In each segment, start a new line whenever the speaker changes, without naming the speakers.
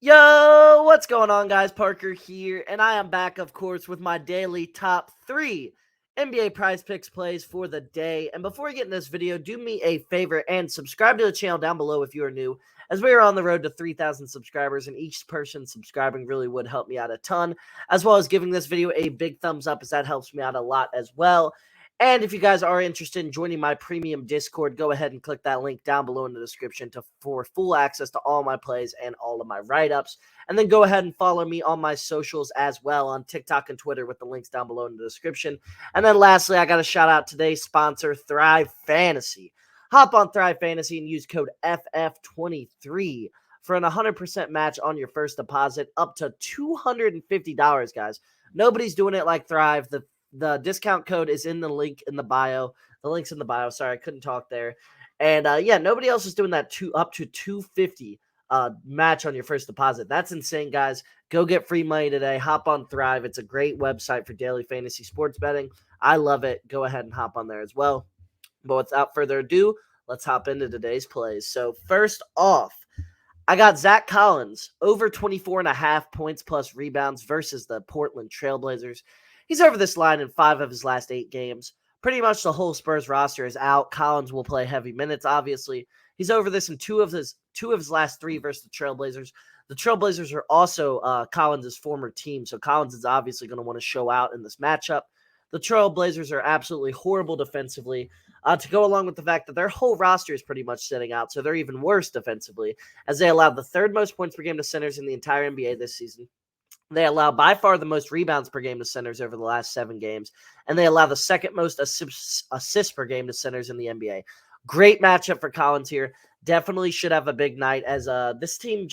Yo, what's going on, guys? Parker here, and I am back, of course, with my daily top 3 NBA Prize Picks plays for the day. And before we get in this video, do me a favor and subscribe to the channel down below if you are new, as we are on the road to 3,000 subscribers, and each person subscribing really would help me out a ton, as well as giving this video a big thumbs up, as that helps me out a lot as well. And if you guys are interested in joining my premium Discord, go ahead and click that link down below in the description for full access to all my plays and all of my write-ups. And then go ahead and follow me on my socials as well on TikTok and Twitter with the links down below in the description. And then lastly, I got to shout out today's sponsor, Thrive Fantasy. Hop on Thrive Fantasy and use code FF23 for an 100% match on your first deposit up to $250, guys. Nobody's doing it like Thrive. The discount code is in the link in the bio. The link's in the bio. Sorry, I couldn't talk there. And yeah, nobody else is doing that up to 250 match on your first deposit. That's insane, guys. Go get free money today. Hop on Thrive. It's a great website for daily fantasy sports betting. I love it. Go ahead and hop on there as well. But without further ado, let's hop into today's plays. So first off, I got Zach Collins over 24.5 points plus rebounds versus the Portland Trailblazers. He's over this line in 5 of his last 8 games. Pretty much the whole Spurs roster is out. Collins will play heavy minutes, obviously. He's over this in two of his last 3 versus the Trailblazers. The Trailblazers are also Collins' former team, so Collins is obviously going to want to show out in this matchup. The Trailblazers are absolutely horrible defensively, to go along with the fact that their whole roster is pretty much sitting out, so they're even worse defensively, as they allowed the 3rd most points per game to centers in the entire NBA this season. They allow by far the most rebounds per game to centers over the last 7 games, and they allow the 2nd most assists per game to centers in the NBA. Great matchup for Collins here. Definitely should have a big night, as this team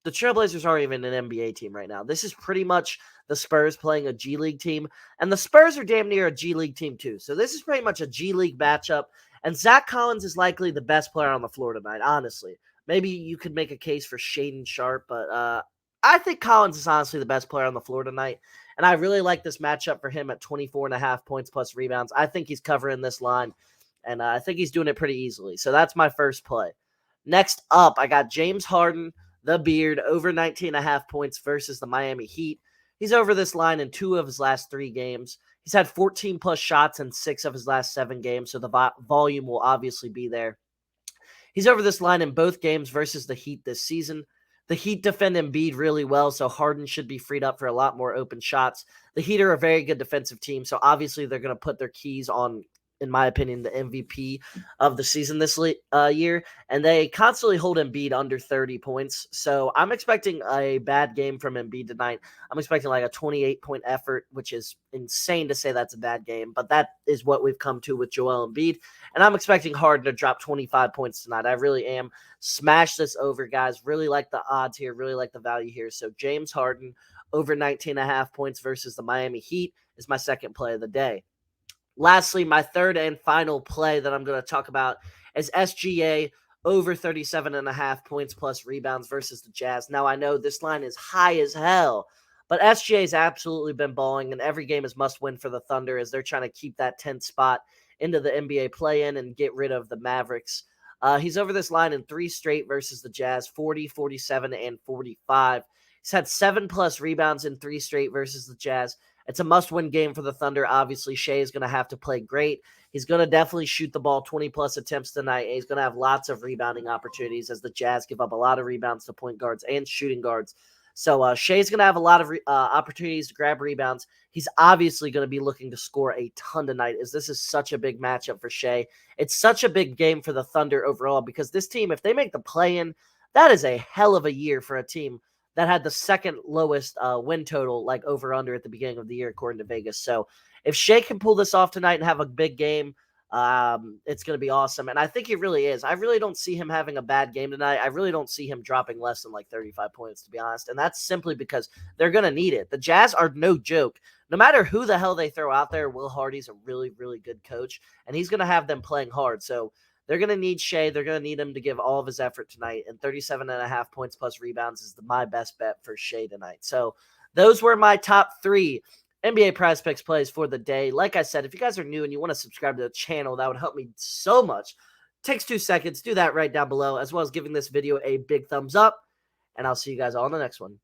the Trailblazers aren't even an NBA team right now. This is pretty much the Spurs playing a G League team, and the Spurs are damn near a G League team too. So this is pretty much a G League matchup, and Zach Collins is likely the best player on the floor tonight, honestly. Maybe you could make a case for Shaedon Sharpe, but I think Collins is honestly the best player on the floor tonight, and I really like this matchup for him at 24.5 points plus rebounds. I think he's covering this line, and I think he's doing it pretty easily. So that's my first play. Next up, I got James Harden, the Beard, over 19.5 points versus the Miami Heat. He's over this line in 2 of his last 3 games. He's had 14-plus shots in 6 of his last 7 games, so the volume will obviously be there. He's over this line in both games versus the Heat this season. The Heat defend Embiid really well, so Harden should be freed up for a lot more open shots. The Heat are a very good defensive team, so obviously they're going to put their keys on, in my opinion, the MVP of the season this year, and they constantly hold Embiid under 30 points. So I'm expecting a bad game from Embiid tonight. I'm expecting like a 28-point effort, which is insane to say that's a bad game, but that is what we've come to with Joel Embiid, and I'm expecting Harden to drop 25 points tonight. I really am. Smash this over, guys. Really like the odds here. Really like the value here. So James Harden over 19.5 points versus the Miami Heat is my second play of the day. Lastly, my third and final play that I'm going to talk about is SGA over 37.5 points plus rebounds versus the Jazz. Now, I know this line is high as hell, but SGA has absolutely been balling, and every game is must-win for the Thunder as they're trying to keep that 10th spot into the NBA play-in and get rid of the Mavericks. He's over this line in 3 straight versus the Jazz, 40, 47, and 45. He's had 7-plus rebounds in 3 straight versus the Jazz. It's a must-win game for the Thunder. Obviously, Shea is going to have to play great. He's going to definitely shoot the ball 20-plus attempts tonight, and he's going to have lots of rebounding opportunities as the Jazz give up a lot of rebounds to point guards and shooting guards. So Shea's going to have a lot of opportunities to grab rebounds. He's obviously going to be looking to score a ton tonight, as this is such a big matchup for Shea. It's such a big game for the Thunder overall, because this team, if they make the play-in, that is a hell of a year for a team that had the 2nd lowest win total, like over-under at the beginning of the year, according to Vegas. So if Shea can pull this off tonight and have a big game, it's going to be awesome. And I think he really is. I really don't see him having a bad game tonight. I really don't see him dropping less than like 35 points, to be honest. And that's simply because they're going to need it. The Jazz are no joke. No matter who the hell they throw out there, Will Hardy's a really, really good coach, and he's going to have them playing hard. So they're going to need Shea. They're going to need him to give all of his effort tonight. And 37.5 points plus rebounds is my best bet for Shea tonight. So those were my top 3 NBA PrizePicks plays for the day. Like I said, if you guys are new and you want to subscribe to the channel, that would help me so much. Takes 2 seconds. Do that right down below, as well as giving this video a big thumbs up. and I'll see you guys all in the next one. You